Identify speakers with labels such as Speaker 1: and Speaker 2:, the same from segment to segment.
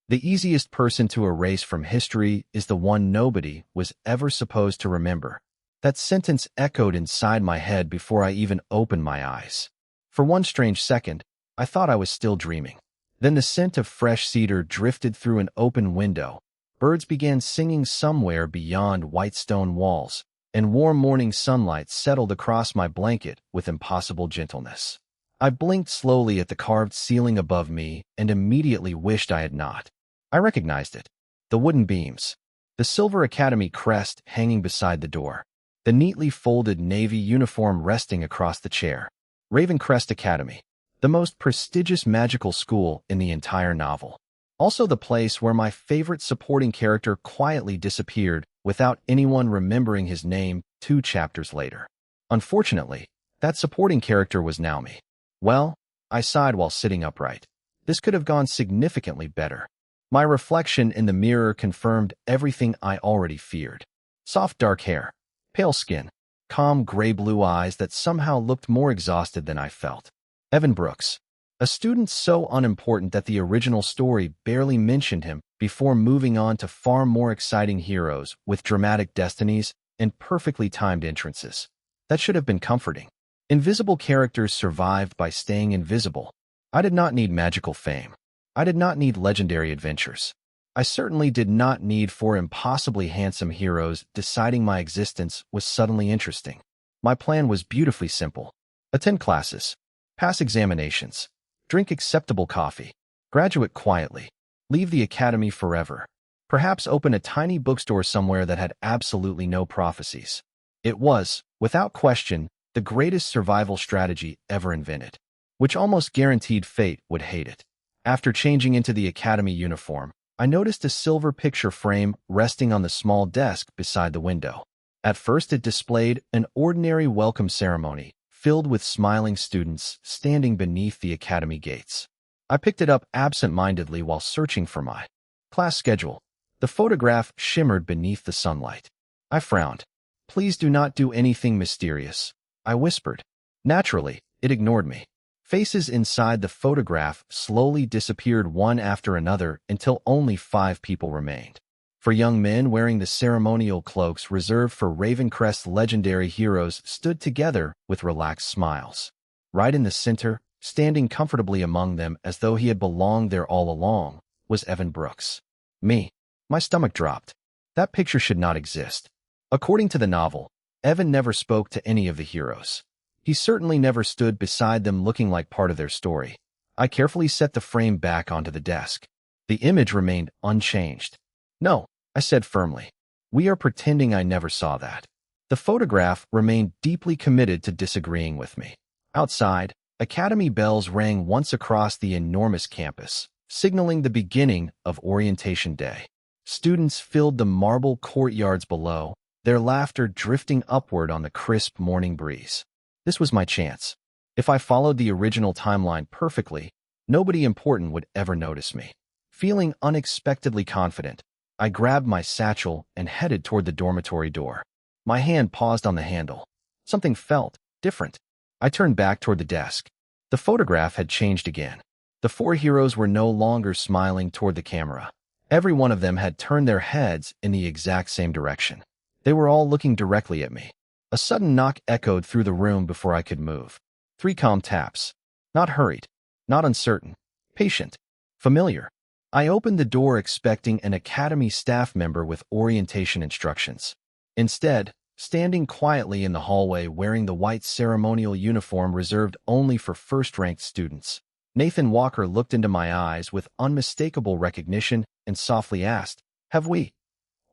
Speaker 1: The easiest person to erase from history is the one nobody was ever supposed to remember. That sentence echoed inside my head before I even opened my eyes. For one strange second, I thought I was still dreaming. Then the scent of fresh cedar drifted through an open window. Birds began singing somewhere beyond white stone walls, and warm morning sunlight settled across my blanket with impossible gentleness. I blinked slowly at the carved ceiling above me and immediately wished I had not. I recognized it. The wooden beams. The silver academy crest hanging beside the door. The neatly folded navy uniform resting across the chair. Ravencrest Academy. The most prestigious magical school in the entire novel. Also the place where my favorite supporting character quietly disappeared without anyone remembering his name 2 chapters later. Unfortunately, that supporting character was now me. Well, I sighed while sitting upright. This could have gone significantly better. My reflection in the mirror confirmed everything I already feared. Soft dark hair, pale skin, calm gray-blue eyes that somehow looked more exhausted than I felt. Evan Brooks. A student so unimportant that the original story barely mentioned him before moving on to far more exciting heroes with dramatic destinies and perfectly timed entrances. That should have been comforting. Invisible characters survived by staying invisible. I did not need magical fame. I did not need legendary adventures. I certainly did not need 4 impossibly handsome heroes deciding my existence was suddenly interesting. My plan was beautifully simple. Attend classes. Pass examinations. Drink acceptable coffee. Graduate quietly. Leave the academy forever. Perhaps open a tiny bookstore somewhere that had absolutely no prophecies. It was, without question, the greatest survival strategy ever invented, which almost guaranteed fate would hate it. After changing into the academy uniform, I noticed a silver picture frame resting on the small desk beside the window. At first it displayed an ordinary welcome ceremony, filled with smiling students standing beneath the academy gates. I picked it up absent-mindedly while searching for my class schedule. The photograph shimmered beneath the sunlight. I frowned. "Please do not do anything mysterious," I whispered. Naturally, it ignored me. Faces inside the photograph slowly disappeared one after another until only 5 people remained. 4 young men wearing the ceremonial cloaks reserved for Ravencrest's legendary heroes stood together with relaxed smiles. Right in the center, standing comfortably among them as though he had belonged there all along, was Evan Brooks. Me. My stomach dropped. That picture should not exist. According to the novel, Evan never spoke to any of the heroes. He certainly never stood beside them looking like part of their story. I carefully set the frame back onto the desk. The image remained unchanged. "No," I said firmly. "We are pretending I never saw that." The photograph remained deeply committed to disagreeing with me. Outside, academy bells rang once across the enormous campus, signaling the beginning of orientation day. Students filled the marble courtyards below, their laughter drifting upward on the crisp morning breeze. This was my chance. If I followed the original timeline perfectly, nobody important would ever notice me. Feeling unexpectedly confident, I grabbed my satchel and headed toward the dormitory door. My hand paused on the handle. Something felt different. I turned back toward the desk. The photograph had changed again. The 4 heroes were no longer smiling toward the camera. Every one of them had turned their heads in the exact same direction. They were all looking directly at me. A sudden knock echoed through the room before I could move. 3 calm taps. Not hurried. Not uncertain. Patient. Familiar. I opened the door expecting an academy staff member with orientation instructions. Instead, standing quietly in the hallway wearing the white ceremonial uniform reserved only for first-ranked students, Nathan Walker looked into my eyes with unmistakable recognition and softly asked, "Have we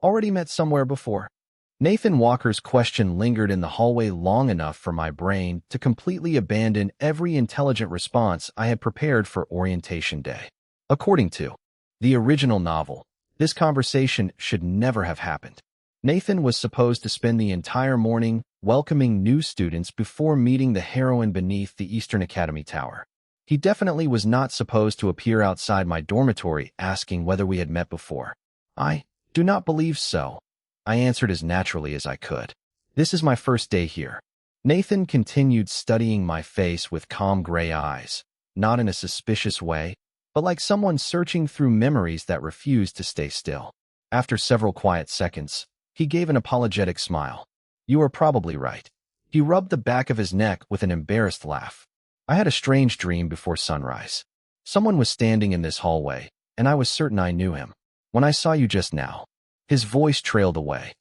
Speaker 1: already met somewhere before?" Nathan Walker's question lingered in the hallway long enough for my brain to completely abandon every intelligent response I had prepared for orientation day. According to the original novel, this conversation should never have happened. Nathan was supposed to spend the entire morning welcoming new students before meeting the heroine beneath the Eastern Academy Tower. He definitely was not supposed to appear outside my dormitory asking whether we had met before. "I do not believe so," I answered as naturally as I could. "This is my first day here." Nathan continued studying my face with calm gray eyes, not in a suspicious way, but like someone searching through memories that refused to stay still. After several quiet seconds, he gave an apologetic smile. You are probably right. He rubbed the back of his neck with an embarrassed laugh. I had a strange dream before sunrise. Someone was standing in this hallway, and I was certain I knew him. When I saw you just now, his voice trailed away.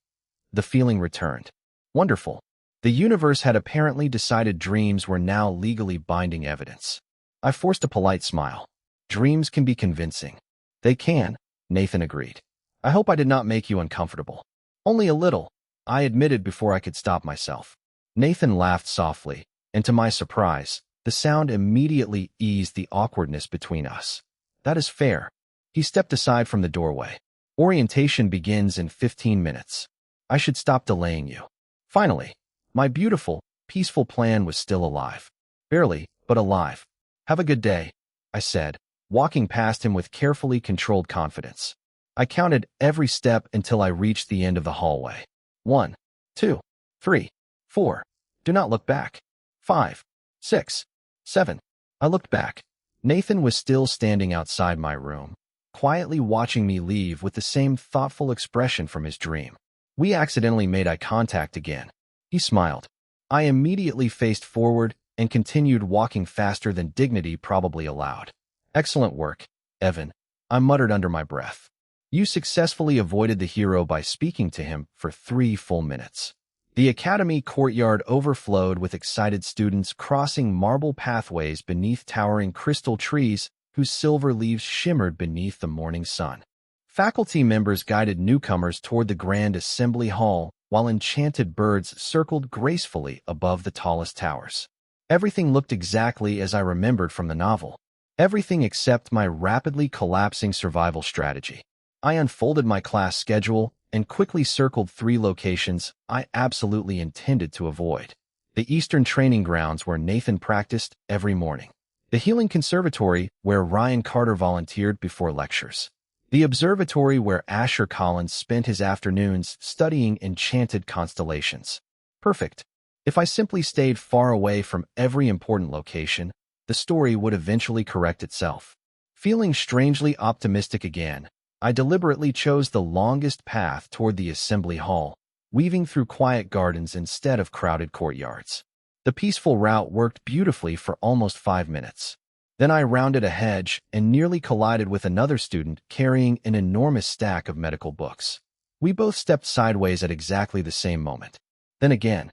Speaker 1: The feeling returned. Wonderful. The universe had apparently decided dreams were now legally binding evidence. I forced a polite smile. Dreams can be convincing. They can, Nathan agreed. I hope I did not make you uncomfortable. Only a little, I admitted before I could stop myself. Nathan laughed softly, and to my surprise, the sound immediately eased the awkwardness between us. That is fair. He stepped aside from the doorway. Orientation begins in 15 minutes. I should stop delaying you. Finally, my beautiful, peaceful plan was still alive. Barely, but alive. Have a good day, I said, walking past him with carefully controlled confidence. I counted every step until I reached the end of the hallway. 1, 2, 3, 4. Do not look back. 5, 6, 7. I looked back. Nathan was still standing outside my room, quietly watching me leave with the same thoughtful expression from his dream. We accidentally made eye contact again. He smiled. I immediately faced forward and continued walking faster than dignity probably allowed. Excellent work, Evan, I muttered under my breath. You successfully avoided the hero by speaking to him for 3 full minutes. The academy courtyard overflowed with excited students crossing marble pathways beneath towering crystal trees whose silver leaves shimmered beneath the morning sun. Faculty members guided newcomers toward the grand assembly hall, while enchanted birds circled gracefully above the tallest towers. Everything looked exactly as I remembered from the novel. Everything except my rapidly collapsing survival strategy. I unfolded my class schedule and quickly circled 3 locations I absolutely intended to avoid. The Eastern Training Grounds where Nathan practiced every morning. The Healing Conservatory where Ryan Carter volunteered before lectures. The observatory where Asher Collins spent his afternoons studying enchanted constellations. Perfect. If I simply stayed far away from every important location, the story would eventually correct itself. Feeling strangely optimistic again, I deliberately chose the longest path toward the assembly hall, weaving through quiet gardens instead of crowded courtyards. The peaceful route worked beautifully for almost 5 minutes. Then I rounded a hedge and nearly collided with another student carrying an enormous stack of medical books. We both stepped sideways at exactly the same moment. Then again.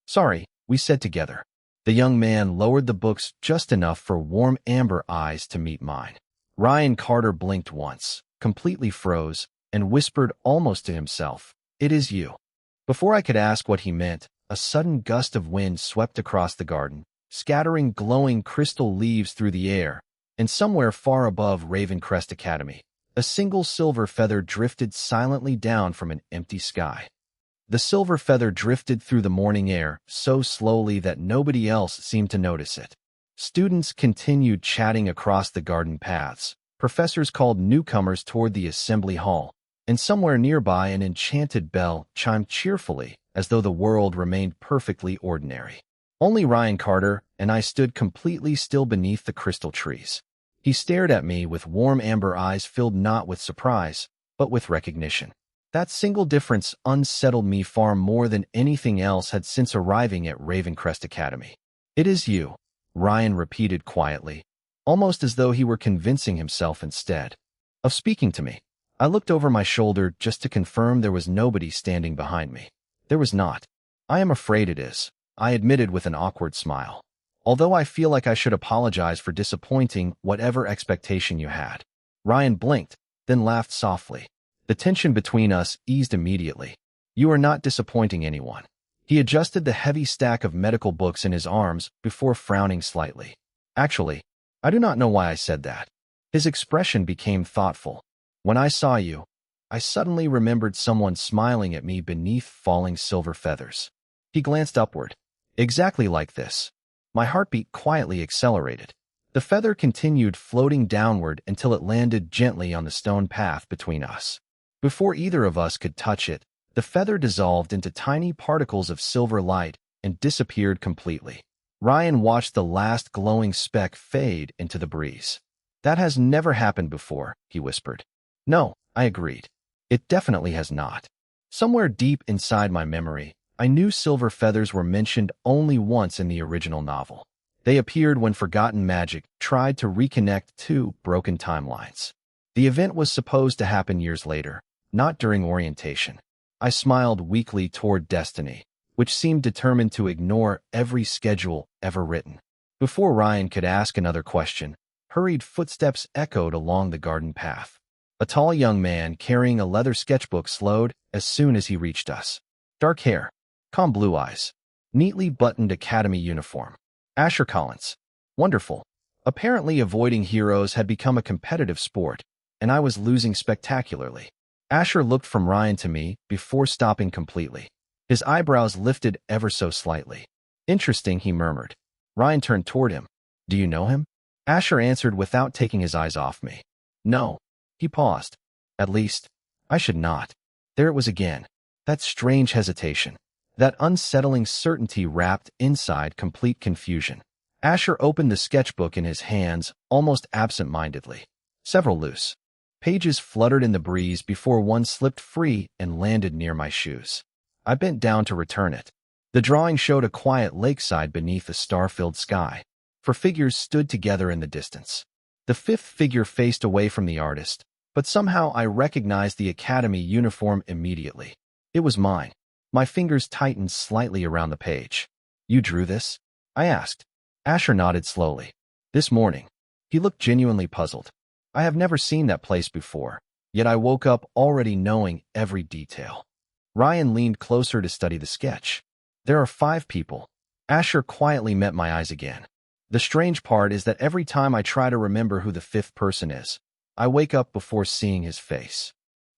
Speaker 1: Sorry, we said together. The young man lowered the books just enough for warm amber eyes to meet mine. Ryan Carter blinked once, completely froze, and whispered almost to himself, "It is you." Before I could ask what he meant, a sudden gust of wind swept across the garden, scattering glowing crystal leaves through the air, and somewhere far above Ravencrest Academy, a single silver feather drifted silently down from an empty sky. The silver feather drifted through the morning air so slowly that nobody else seemed to notice it. Students continued chatting across the garden paths. Professors called newcomers toward the assembly hall, and somewhere nearby an enchanted bell chimed cheerfully as though the world remained perfectly ordinary. Only Ryan Carter and I stood completely still beneath the crystal trees. He stared at me with warm amber eyes filled not with surprise, but with recognition. That single difference unsettled me far more than anything else had since arriving at Ravencrest Academy. "It is you," Ryan repeated quietly, almost as though he were convincing himself instead of speaking to me. I looked over my shoulder just to confirm there was nobody standing behind me. There was not. "I am afraid it is," I admitted with an awkward smile. "Although I feel like I should apologize for disappointing whatever expectation you had." Ryan blinked, then laughed softly. The tension between us eased immediately. "You are not disappointing anyone." He adjusted the heavy stack of medical books in his arms before frowning slightly. "Actually, I do not know why I said that." His expression became thoughtful. "When I saw you, I suddenly remembered someone smiling at me beneath falling silver feathers." He glanced upward. "Exactly like this." My heartbeat quietly accelerated. The feather continued floating downward until it landed gently on the stone path between us. Before either of us could touch it, the feather dissolved into tiny particles of silver light and disappeared completely. Ryan watched the last glowing speck fade into the breeze. That has never happened before, he whispered. No, I agreed. It definitely has not. Somewhere deep inside my memory, I knew silver feathers were mentioned only once in the original novel. They appeared when forgotten magic tried to reconnect two broken timelines. The event was supposed to happen years later, not during orientation. I smiled weakly toward destiny, which seemed determined to ignore every schedule ever written. Before Ryan could ask another question, hurried footsteps echoed along the garden path. A tall young man carrying a leather sketchbook slowed as soon as he reached us. Dark hair, calm blue eyes, neatly buttoned academy uniform. Asher Collins. Wonderful. Apparently avoiding heroes had become a competitive sport, and I was losing spectacularly. Asher looked from Ryan to me before stopping completely. His eyebrows lifted ever so slightly. Interesting, he murmured. Ryan turned toward him. Do you know him? Asher answered without taking his eyes off me. No. He paused. At least, I should not. There it was again. That strange hesitation. That unsettling certainty wrapped inside complete confusion. Asher opened the sketchbook in his hands, almost absent-mindedly. Several loose pages fluttered in the breeze before one slipped free and landed near my shoes. I bent down to return it. The drawing showed a quiet lakeside beneath a star-filled sky. Four figures stood together in the distance. The fifth figure faced away from the artist, but somehow I recognized the academy uniform immediately. It was mine. My fingers tightened slightly around the page. You drew this? I asked. Asher nodded slowly. This morning. He looked genuinely puzzled. I have never seen that place before, yet I woke up already knowing every detail. Ryan leaned closer to study the sketch. There are 5 people. Asher quietly met my eyes again. The strange part is that every time I try to remember who the 5th person is, I wake up before seeing his face.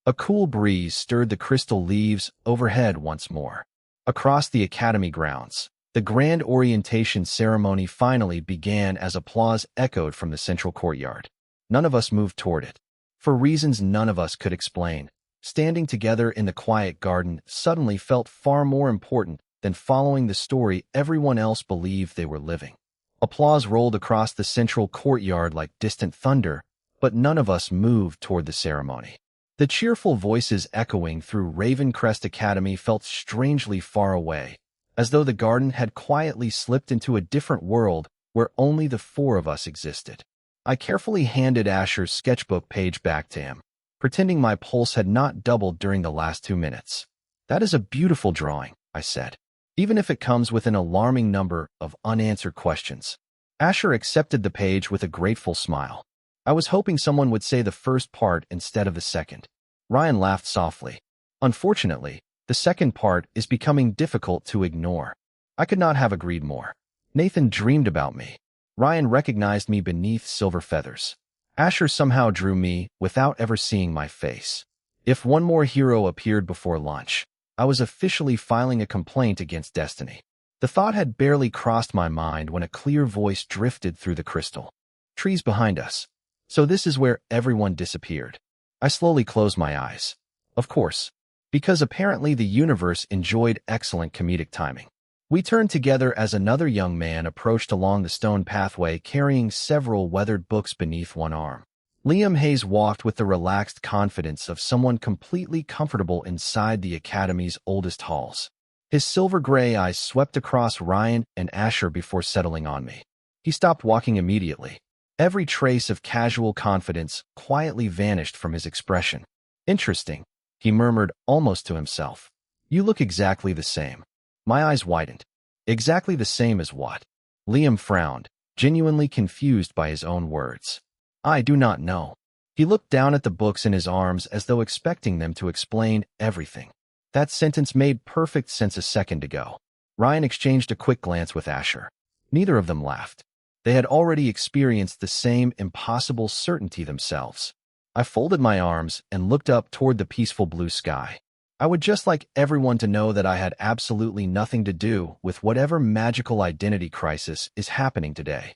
Speaker 1: A cool breeze stirred the crystal leaves overhead once more. Across the academy grounds, the grand orientation ceremony finally began as applause echoed from the central courtyard. None of us moved toward it. For reasons none of us could explain, standing together in the quiet garden suddenly felt far more important than following the story everyone else believed they were living. Applause rolled across the central courtyard like distant thunder, but none of us moved toward the ceremony. The cheerful voices echoing through Ravencrest Academy felt strangely far away, as though the garden had quietly slipped into a different world where only the 4 of us existed. I carefully handed Asher's sketchbook page back to him, pretending my pulse had not doubled during the last 2 minutes. That is a beautiful drawing, I said, even if it comes with an alarming number of unanswered questions. Asher accepted the page with a grateful smile. I was hoping someone would say the first part instead of the second. Ryan laughed softly. Unfortunately, the second part is becoming difficult to ignore. I could not have agreed more. Nathan dreamed about me. Ryan recognized me beneath silver feathers. Asher somehow drew me without ever seeing my face. If one more hero appeared before lunch, I was officially filing a complaint against destiny. The thought had barely crossed my mind when a clear voice drifted through the crystal. Trees behind us. So this is where everyone disappeared. I slowly closed my eyes. Of course, because apparently the universe enjoyed excellent comedic timing. We turned together as another young man approached along the stone pathway carrying several weathered books beneath one arm. Liam Hayes walked with the relaxed confidence of someone completely comfortable inside the academy's oldest halls. His silver-gray eyes swept across Ryan and Asher before settling on me. He stopped walking immediately. Every trace of casual confidence quietly vanished from his expression. Interesting, he murmured almost to himself. You look exactly the same. My eyes widened. Exactly the same as what? Liam frowned, genuinely confused by his own words. I do not know. He looked down at the books in his arms as though expecting them to explain everything. That sentence made perfect sense a second ago. Ryan exchanged a quick glance with Asher. Neither of them laughed. They had already experienced the same impossible certainty themselves. I folded my arms and looked up toward the peaceful blue sky. I would just like everyone to know that I had absolutely nothing to do with whatever magical identity crisis is happening today.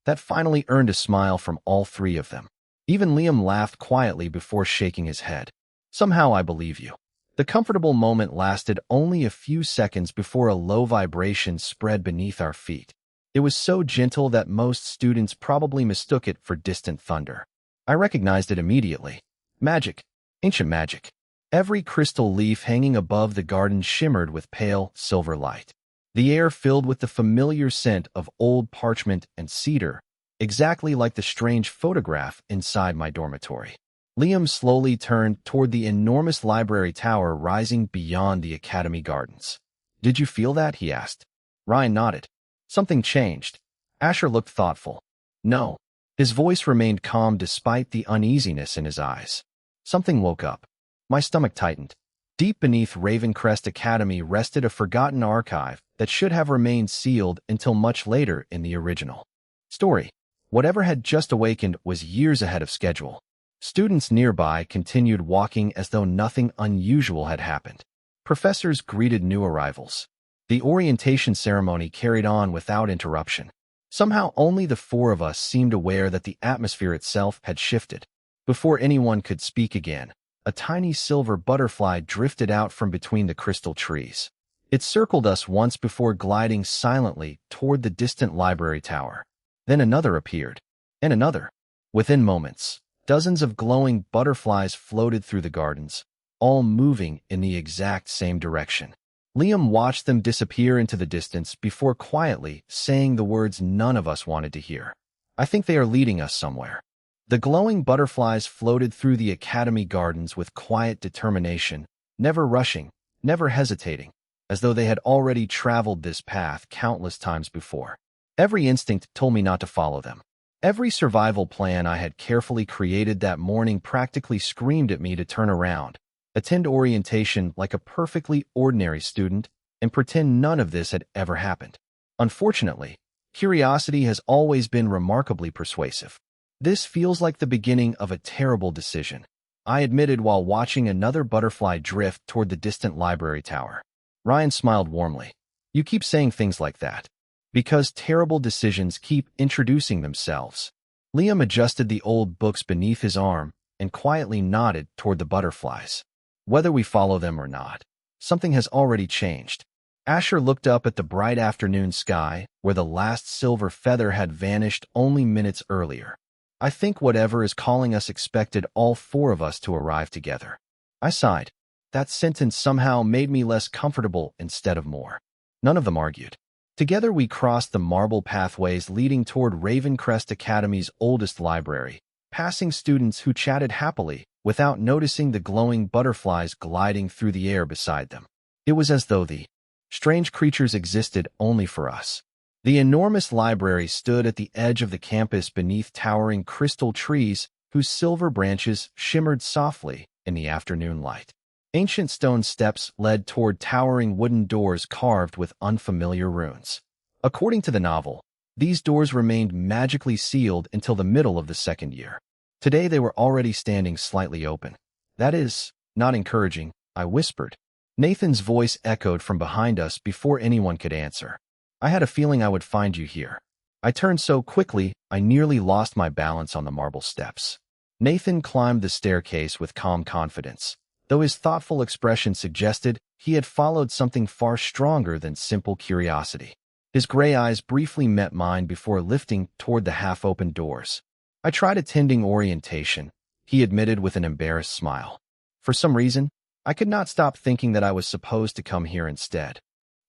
Speaker 1: That finally earned a smile from all 3 of them. Even Liam laughed quietly before shaking his head. Somehow I believe you. The comfortable moment lasted only a few seconds before a low vibration spread beneath our feet. It was so gentle that most students probably mistook it for distant thunder. I recognized it immediately. Magic. Ancient magic. Every crystal leaf hanging above the garden shimmered with pale, silver light. The air filled with the familiar scent of old parchment and cedar, exactly like the strange photograph inside my dormitory. Liam slowly turned toward the enormous library tower rising beyond the academy gardens. "Did you feel that?" he asked. Ryan nodded. Something changed. Asher looked thoughtful. "No." His voice remained calm despite the uneasiness in his eyes. Something woke up. My stomach tightened. Deep beneath Ravencrest Academy rested a forgotten archive that should have remained sealed until much later in the original story. Whatever had just awakened was years ahead of schedule. Students nearby continued walking as though nothing unusual had happened. Professors greeted new arrivals. The orientation ceremony carried on without interruption. Somehow only the four of us seemed aware that the atmosphere itself had shifted. Before anyone could speak again, a tiny silver butterfly drifted out from between the crystal trees. It circled us once before gliding silently toward the distant library tower. Then another appeared, and another. Within moments, dozens of glowing butterflies floated through the gardens, all moving in the exact same direction. Liam watched them disappear into the distance before quietly saying the words none of us wanted to hear. "I think they are leading us somewhere." The glowing butterflies floated through the academy gardens with quiet determination, never rushing, never hesitating, as though they had already traveled this path countless times before. Every instinct told me not to follow them. Every survival plan I had carefully created that morning practically screamed at me to turn around, attend orientation like a perfectly ordinary student, and pretend none of this had ever happened. Unfortunately, curiosity has always been remarkably persuasive. "This feels like the beginning of a terrible decision," I admitted while watching another butterfly drift toward the distant library tower. Ryan smiled warmly. "You keep saying things like that because terrible decisions keep introducing themselves." Liam adjusted the old books beneath his arm and quietly nodded toward the butterflies. "Whether we follow them or not, something has already changed." Asher looked up at the bright afternoon sky where the last silver feather had vanished only minutes earlier. "I think whatever is calling us expected all four of us to arrive together." I sighed. That sentence somehow made me less comfortable instead of more. None of them argued. Together we crossed the marble pathways leading toward Ravencrest Academy's oldest library, passing students who chatted happily without noticing the glowing butterflies gliding through the air beside them. It was as though the strange creatures existed only for us. The enormous library stood at the edge of the campus beneath towering crystal trees whose silver branches shimmered softly in the afternoon light. Ancient stone steps led toward towering wooden doors carved with unfamiliar runes. According to the novel, these doors remained magically sealed until the middle of the second year. Today they were already standing slightly open. "That is not encouraging," I whispered. Nathan's voice echoed from behind us before anyone could answer. "I had a feeling I would find you here." I turned so quickly, I nearly lost my balance on the marble steps. Nathan climbed the staircase with calm confidence, though his thoughtful expression suggested he had followed something far stronger than simple curiosity. His gray eyes briefly met mine before lifting toward the half-open doors. "I tried attending orientation," he admitted with an embarrassed smile. "For some reason, I could not stop thinking that I was supposed to come here instead."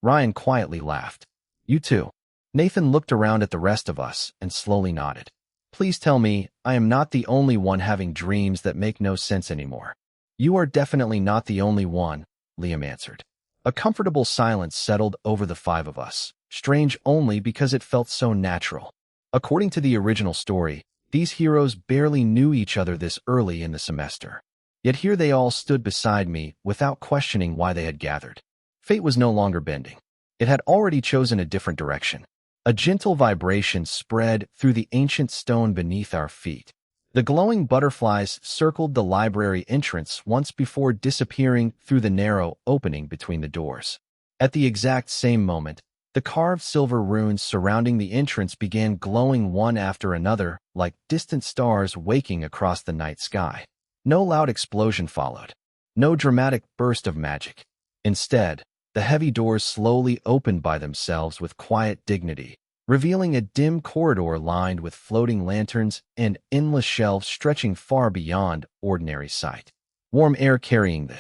Speaker 1: Ryan quietly laughed. "You too." Nathan looked around at the rest of us and slowly nodded. "Please tell me I am not the only one having dreams that make no sense anymore." "You are definitely not the only one," Liam answered. A comfortable silence settled over the five of us, strange only because it felt so natural. According to the original story, these heroes barely knew each other this early in the semester. Yet here they all stood beside me without questioning why they had gathered. Fate was no longer bending. It had already chosen a different direction. A gentle vibration spread through the ancient stone beneath our feet. The glowing butterflies circled the library entrance once before disappearing through the narrow opening between the doors. At the exact same moment, the carved silver runes surrounding the entrance began glowing one after another, like distant stars waking across the night sky. No loud explosion followed. No dramatic burst of magic. Instead, the heavy doors slowly opened by themselves with quiet dignity, revealing a dim corridor lined with floating lanterns and endless shelves stretching far beyond ordinary sight. Warm air carrying the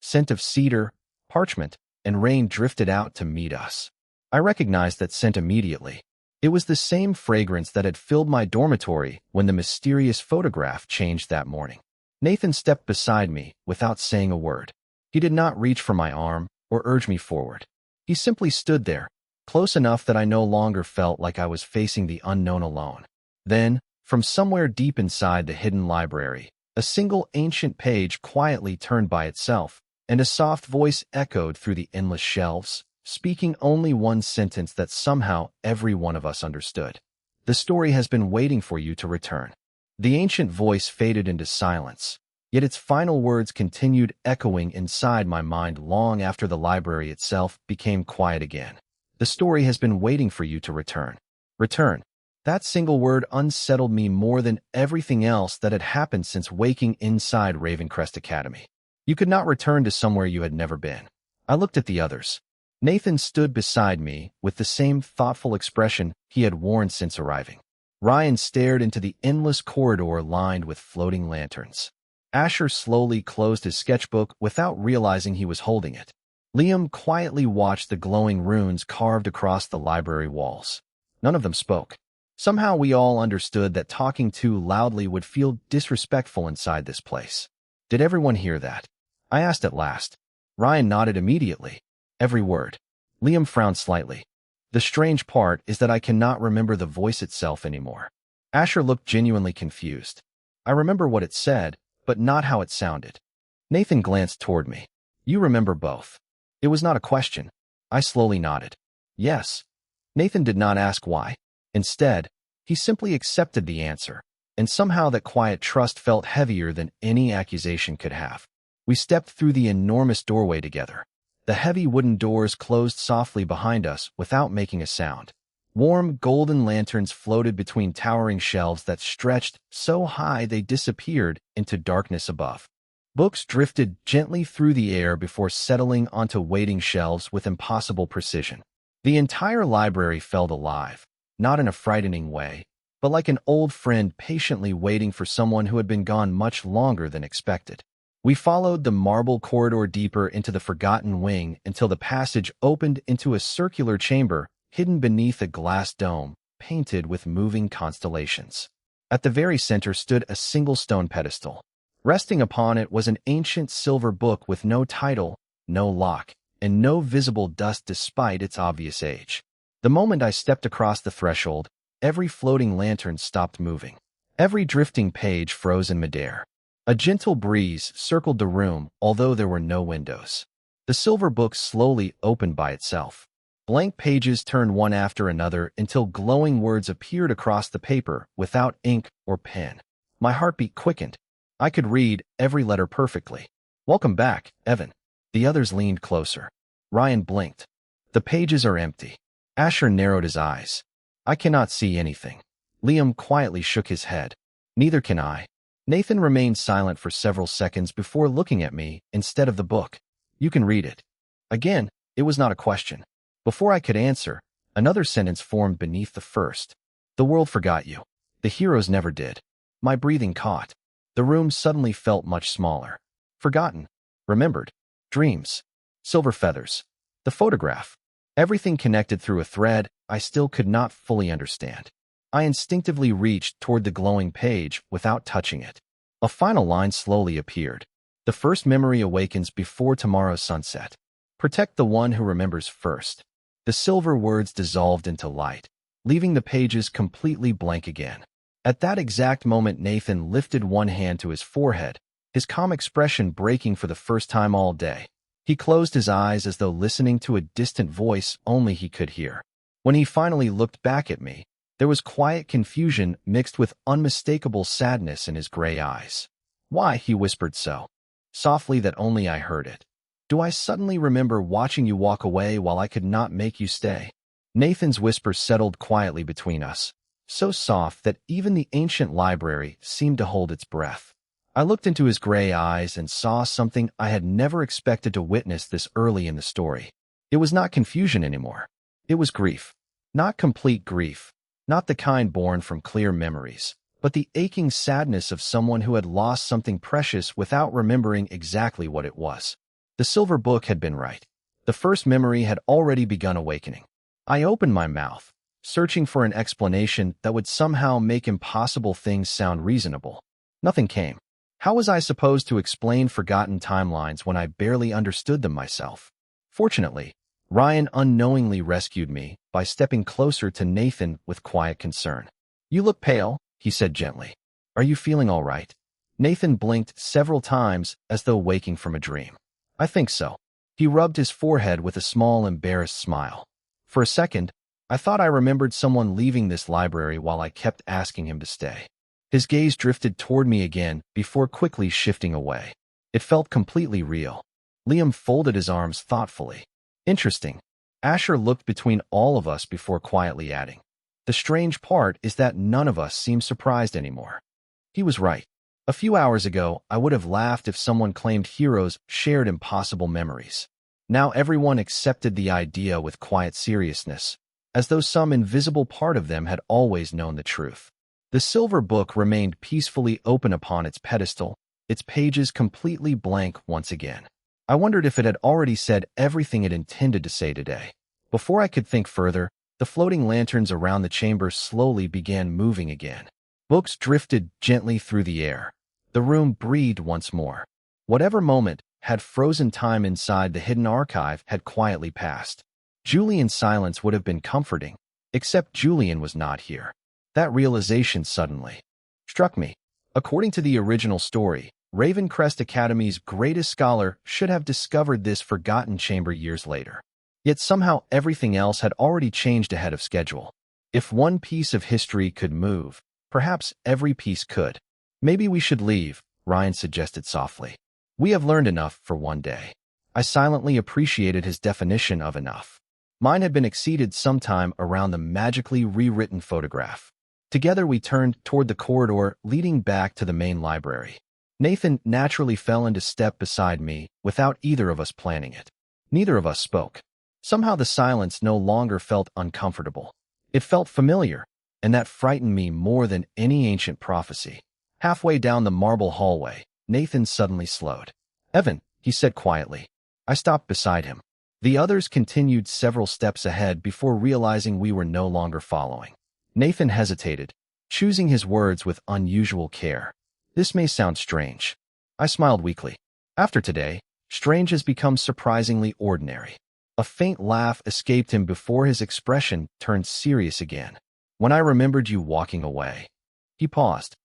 Speaker 1: scent of cedar, parchment, and rain drifted out to meet us. I recognized that scent immediately. It was the same fragrance that had filled my dormitory when the mysterious photograph changed that morning. Nathan stepped beside me without saying a word. He did not reach for my arm or urge me forward. He simply stood there, close enough that I no longer felt like I was facing the unknown alone. Then, from somewhere deep inside the hidden library, a single ancient page quietly turned by itself, and a soft voice echoed through the endless shelves, speaking only one sentence that somehow every one of us understood. The story has been waiting for you to return. The ancient voice faded into silence, yet its final words continued echoing inside my mind long after the library itself became quiet again. The story has been waiting for you to return. Return. That single word unsettled me more than everything else that had happened since waking inside Ravencrest Academy. You could not return to somewhere you had never been. I looked at the others. Nathan stood beside me with the same thoughtful expression he had worn since arriving. Ryan stared into the endless corridor lined with floating lanterns. Asher slowly closed his sketchbook without realizing he was holding it. Liam quietly watched the glowing runes carved across the library walls. None of them spoke. Somehow we all understood that talking too loudly would feel disrespectful inside this place. Did everyone hear that? I asked at last. Ryan nodded immediately. Every word. Liam frowned slightly. The strange part is that I cannot remember the voice itself anymore. Asher looked genuinely confused. I remember what it said, but not how it sounded. Nathan glanced toward me. You remember both. It was not a question. I slowly nodded. Yes. Nathan did not ask why. Instead, he simply accepted the answer, and somehow that quiet trust felt heavier than any accusation could have. We stepped through the enormous doorway together. The heavy wooden doors closed softly behind us without making a sound. Warm, golden lanterns floated between towering shelves that stretched so high they disappeared into darkness above. Books drifted gently through the air before settling onto waiting shelves with impossible precision. The entire library felt alive, not in a frightening way, but like an old friend patiently waiting for someone who had been gone much longer than expected. We followed the marble corridor deeper into the forgotten wing until the passage opened into a circular chamber hidden beneath a glass dome painted with moving constellations. At the very center stood a single stone pedestal. Resting upon it was an ancient silver book with no title, no lock, and no visible dust despite its obvious age. The moment I stepped across the threshold, every floating lantern stopped moving. Every drifting page froze in midair. A gentle breeze circled the room, although there were no windows. The silver book slowly opened by itself. Blank pages turned one after another until glowing words appeared across the paper without ink or pen. My heartbeat quickened. I could read every letter perfectly. Welcome back, Evan. The others leaned closer. Ryan blinked. The pages are empty. Asher narrowed his eyes. I cannot see anything. Liam quietly shook his head. Neither can I. Nathan remained silent for several seconds before looking at me instead of the book. You can read it. Again, it was not a question. Before I could answer, another sentence formed beneath the first. The world forgot you. The heroes never did. My breathing caught. The room suddenly felt much smaller. Forgotten. Remembered. Dreams. Silver feathers. The photograph. Everything connected through a thread I still could not fully understand. I instinctively reached toward the glowing page without touching it. A final line slowly appeared. The first memory awakens before tomorrow's sunset. Protect the one who remembers first. The silver words dissolved into light, leaving the pages completely blank again. At that exact moment, Nathan lifted one hand to his forehead, his calm expression breaking for the first time all day. He closed his eyes as though listening to a distant voice only he could hear. When he finally looked back at me, there was quiet confusion mixed with unmistakable sadness in his gray eyes. Why, he whispered so softly that only I heard it. Do I suddenly remember watching you walk away while I could not make you stay? Nathan's whisper settled quietly between us, so soft that even the ancient library seemed to hold its breath. I looked into his gray eyes and saw something I had never expected to witness this early in the story. It was not confusion anymore. It was grief. Not complete grief, not the kind born from clear memories, but the aching sadness of someone who had lost something precious without remembering exactly what it was. The silver book had been right. The first memory had already begun awakening. I opened my mouth, searching for an explanation that would somehow make impossible things sound reasonable. Nothing came. How was I supposed to explain forgotten timelines when I barely understood them myself? Fortunately, Ryan unknowingly rescued me by stepping closer to Nathan with quiet concern. "You look pale," he said gently. "Are you feeling all right?" Nathan blinked several times as though waking from a dream. "I think so." He rubbed his forehead with a small, embarrassed smile. For a second, I thought I remembered someone leaving this library while I kept asking him to stay. His gaze drifted toward me again before quickly shifting away. It felt completely real. Liam folded his arms thoughtfully. "Interesting." Asher looked between all of us before quietly adding, "The strange part is that none of us seem surprised anymore." He was right. A few hours ago, I would have laughed if someone claimed heroes shared impossible memories. Now everyone accepted the idea with quiet seriousness, as though some invisible part of them had always known the truth. The silver book remained peacefully open upon its pedestal, its pages completely blank once again. I wondered if it had already said everything it intended to say today. Before I could think further, the floating lanterns around the chamber slowly began moving again. Books drifted gently through the air. The room breathed once more. Whatever moment had frozen time inside the hidden archive had quietly passed. Julian's silence would have been comforting, except Julian was not here. That realization suddenly struck me. According to the original story, Ravencrest Academy's greatest scholar should have discovered this forgotten chamber years later. Yet somehow everything else had already changed ahead of schedule. If one piece of history could move, perhaps every piece could. "Maybe we should leave," Ryan suggested softly. "We have learned enough for one day." I silently appreciated his definition of enough. Mine had been exceeded sometime around the magically rewritten photograph. Together we turned toward the corridor leading back to the main library. Nathan naturally fell into step beside me without either of us planning it. Neither of us spoke. Somehow the silence no longer felt uncomfortable. It felt familiar, and that frightened me more than any ancient prophecy. Halfway down the marble hallway, Nathan suddenly slowed. "Evan," he said quietly. I stopped beside him. The others continued several steps ahead before realizing we were no longer following. Nathan hesitated, choosing his words with unusual care. "This may sound strange." I smiled weakly. After today, strange has become surprisingly ordinary. A faint laugh escaped him before his expression turned serious again. "When I remembered you walking away." He paused.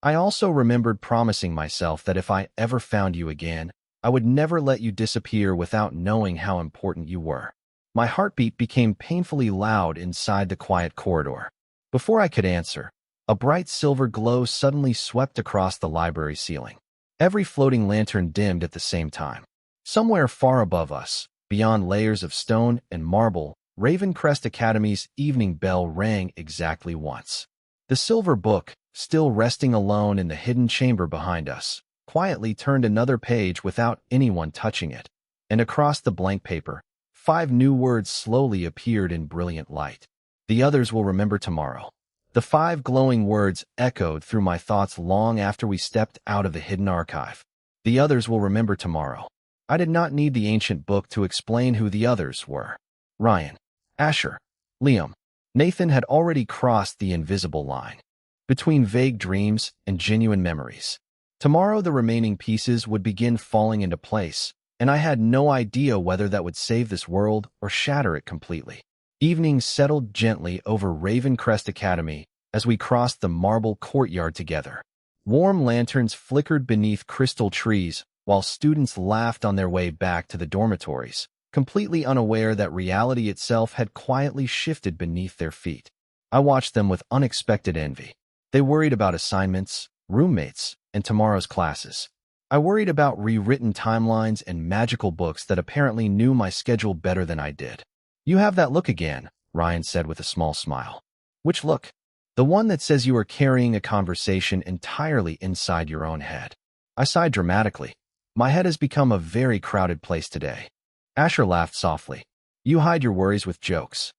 Speaker 1: "I also remembered promising myself that if I ever found you again, I would never let you disappear without knowing how important you were." My heartbeat became painfully loud inside the quiet corridor. Before I could answer, a bright silver glow suddenly swept across the library ceiling. Every floating lantern dimmed at the same time. Somewhere far above us, beyond layers of stone and marble, Ravencrest Academy's evening bell rang exactly once. The silver book, still resting alone in the hidden chamber behind us, quietly turned another page without anyone touching it, and across the blank paper, 5 new words slowly appeared in brilliant light. "The others will remember tomorrow." The 5 glowing words echoed through my thoughts long after we stepped out of the hidden archive. The others will remember tomorrow. I did not need the ancient book to explain who the others were. Ryan, Asher, Liam. Nathan had already crossed the invisible line between vague dreams and genuine memories. Tomorrow the remaining pieces would begin falling into place, and I had no idea whether that would save this world or shatter it completely. Evening settled gently over Ravencrest Academy as we crossed the marble courtyard together. Warm lanterns flickered beneath crystal trees while students laughed on their way back to the dormitories, completely unaware that reality itself had quietly shifted beneath their feet. I watched them with unexpected envy. They worried about assignments, roommates, and tomorrow's classes. I worried about rewritten timelines and magical books that apparently knew my schedule better than I did. "You have that look again," Ryan said with a small smile. "Which look?" "The one that says you are carrying a conversation entirely inside your own head." I sighed dramatically. My head has become a very crowded place today. Asher laughed softly. "You hide your worries with jokes."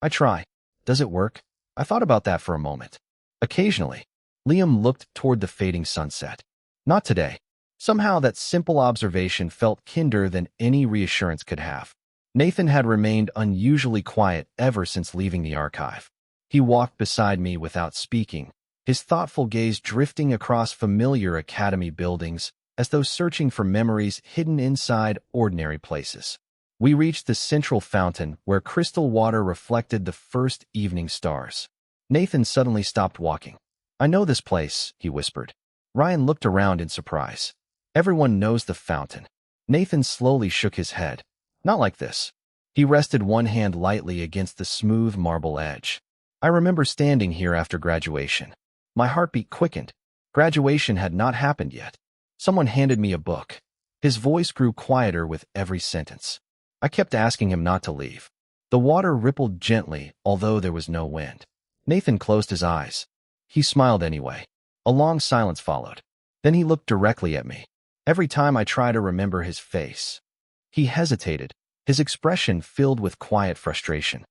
Speaker 1: "I try." Does it work? I thought about that for a moment. Occasionally, Liam looked toward the fading sunset. Not today. Somehow that simple observation felt kinder than any reassurance could have. Nathan had remained unusually quiet ever since leaving the archive. He walked beside me without speaking, his thoughtful gaze drifting across familiar academy buildings as though searching for memories hidden inside ordinary places. We reached the central fountain where crystal water reflected the first evening stars. Nathan suddenly stopped walking. "I know this place," he whispered. Ryan looked around in surprise. "Everyone knows the fountain." Nathan slowly shook his head. "Not like this." He rested one hand lightly against the smooth marble edge. "I remember standing here after graduation. My heartbeat quickened. Graduation had not happened yet. Someone handed me a book." His voice grew quieter with every sentence. I kept asking him not to leave. The water rippled gently, although there was no wind. Nathan closed his eyes. He smiled anyway. A long silence followed. Then he looked directly at me. Every time I try to remember his face, he hesitated, his expression filled with quiet frustration.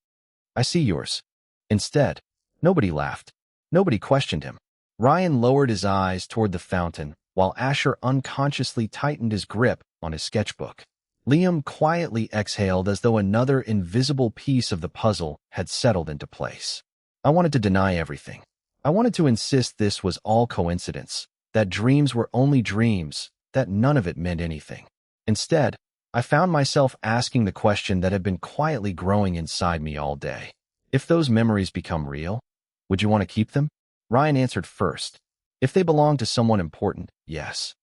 Speaker 1: "I see yours." Instead, nobody laughed. Nobody questioned him. Ryan lowered his eyes toward the fountain, while Asher unconsciously tightened his grip on his sketchbook. Liam quietly exhaled as though another invisible piece of the puzzle had settled into place. I wanted to deny everything. I wanted to insist this was all coincidence, that dreams were only dreams, that none of it meant anything. Instead, I found myself asking the question that had been quietly growing inside me all day. If those memories become real, would you want to keep them? Ryan answered first. If they belong to someone important, yes.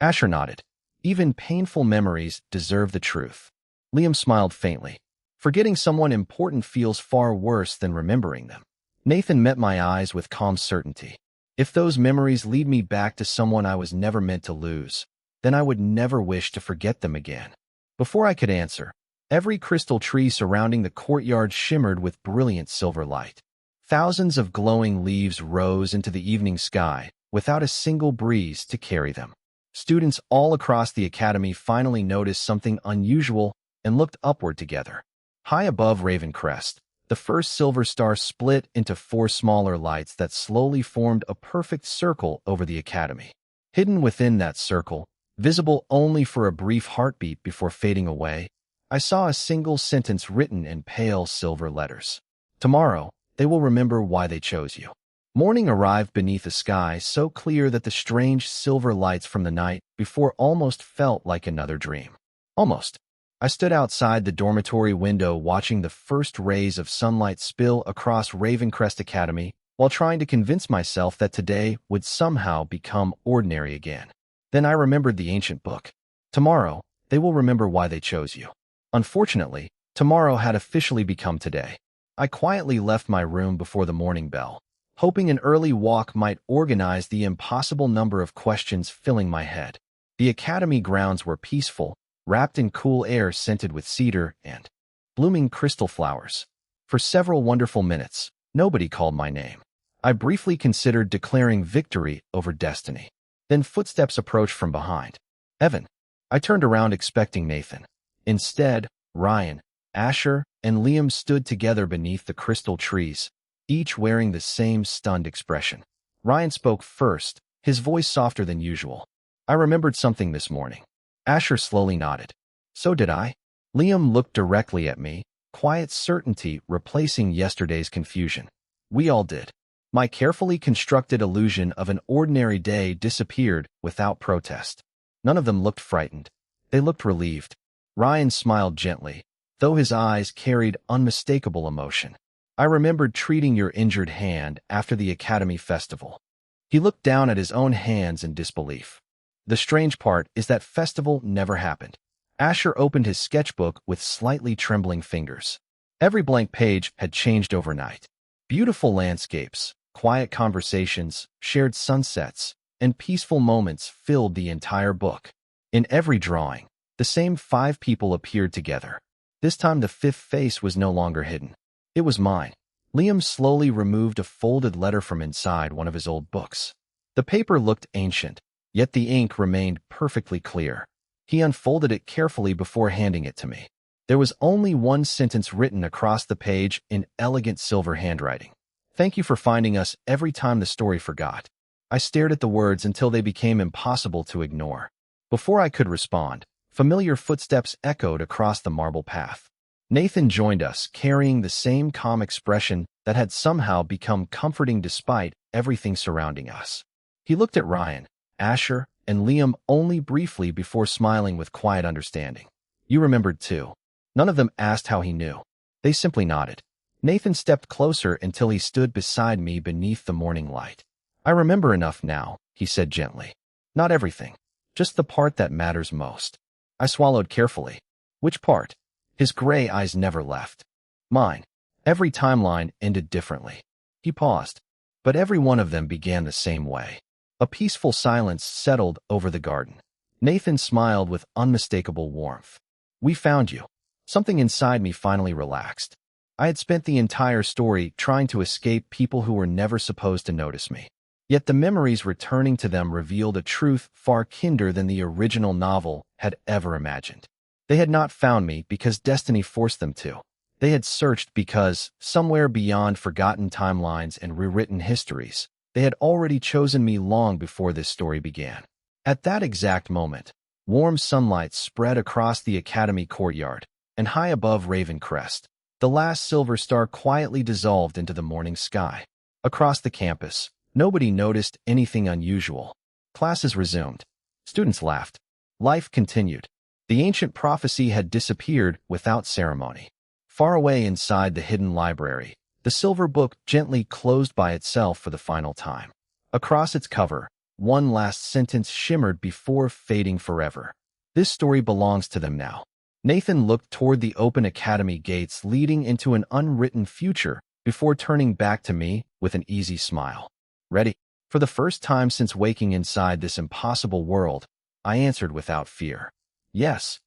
Speaker 1: Asher nodded. Even painful memories deserve the truth. Liam smiled faintly. Forgetting someone important feels far worse than remembering them. Nathan met my eyes with calm certainty. If those memories lead me back to someone I was never meant to lose, then I would never wish to forget them again. Before I could answer, every crystal tree surrounding the courtyard shimmered with brilliant silver light. Thousands of glowing leaves rose into the evening sky without a single breeze to carry them. Students all across the academy finally noticed something unusual and looked upward together. High above Raven Crest, the first silver star split into 4 smaller lights that slowly formed a perfect circle over the academy. Hidden within that circle, visible only for a brief heartbeat before fading away, I saw a single sentence written in pale silver letters. "Tomorrow, they will remember why they chose you." Morning arrived beneath a sky so clear that the strange silver lights from the night before almost felt like another dream. Almost. I stood outside the dormitory window watching the first rays of sunlight spill across Ravencrest Academy while trying to convince myself that today would somehow become ordinary again. Then I remembered the ancient book. Tomorrow, they will remember why they chose you. Unfortunately, tomorrow had officially become today. I quietly left my room before the morning bell, hoping an early walk might organize the impossible number of questions filling my head. The academy grounds were peaceful, wrapped in cool air scented with cedar and blooming crystal flowers. For several wonderful minutes, nobody called my name. I briefly considered declaring victory over destiny. Then footsteps approached from behind. "Evan." I turned around expecting Nathan. Instead, Ryan, Asher, and Liam stood together beneath the crystal trees, each wearing the same stunned expression. Ryan spoke first, his voice softer than usual. "I remembered something this morning." Asher slowly nodded. "So did I." Liam looked directly at me, quiet certainty replacing yesterday's confusion. "We all did." My carefully constructed illusion of an ordinary day disappeared without protest. None of them looked frightened. They looked relieved. Ryan smiled gently, though his eyes carried unmistakable emotion. "I remembered treating your injured hand after the Academy Festival." He looked down at his own hands in disbelief. "The strange part is that festival never happened." Asher opened his sketchbook with slightly trembling fingers. Every blank page had changed overnight. Beautiful landscapes, quiet conversations, shared sunsets, and peaceful moments filled the entire book. In every drawing, the same 5 people appeared together. This time the 5th face was no longer hidden. It was mine. Liam slowly removed a folded letter from inside one of his old books. The paper looked ancient, yet the ink remained perfectly clear. He unfolded it carefully before handing it to me. There was only one sentence written across the page in elegant silver handwriting. Thank you for finding us every time the story forgot. I stared at the words until they became impossible to ignore. Before I could respond, familiar footsteps echoed across the marble path. Nathan joined us, carrying the same calm expression that had somehow become comforting despite everything surrounding us. He looked at Ryan, Asher, and Liam only briefly before smiling with quiet understanding. You remembered too. None of them asked how he knew. They simply nodded. Nathan stepped closer until he stood beside me beneath the morning light. I remember enough now, he said gently. Not everything, just the part that matters most. I swallowed carefully. Which part? His gray eyes never left. Mine. Every timeline ended differently. He paused, but every one of them began the same way. A peaceful silence settled over the garden. Nathan smiled with unmistakable warmth. We found you. Something inside me finally relaxed. I had spent the entire story trying to escape people who were never supposed to notice me. Yet the memories returning to them revealed a truth far kinder than the original novel had ever imagined. They had not found me because destiny forced them to. They had searched because, somewhere beyond forgotten timelines and rewritten histories, they had already chosen me long before this story began. At that exact moment, warm sunlight spread across the academy courtyard, and high above Raven Crest, the last silver star quietly dissolved into the morning sky. Across the campus, nobody noticed anything unusual. Classes resumed. Students laughed. Life continued. The ancient prophecy had disappeared without ceremony. Far away inside the hidden library, the silver book gently closed by itself for the final time. Across its cover, one last sentence shimmered before fading forever. This story belongs to them now. Nathan looked toward the open academy gates leading into an unwritten future before turning back to me with an easy smile. Ready? For the first time since waking inside this impossible world, I answered without fear. Yes.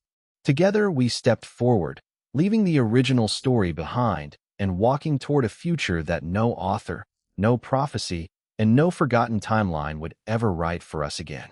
Speaker 1: Together we stepped forward, leaving the original story behind and walking toward a future that no author, no prophecy, and no forgotten timeline would ever write for us again.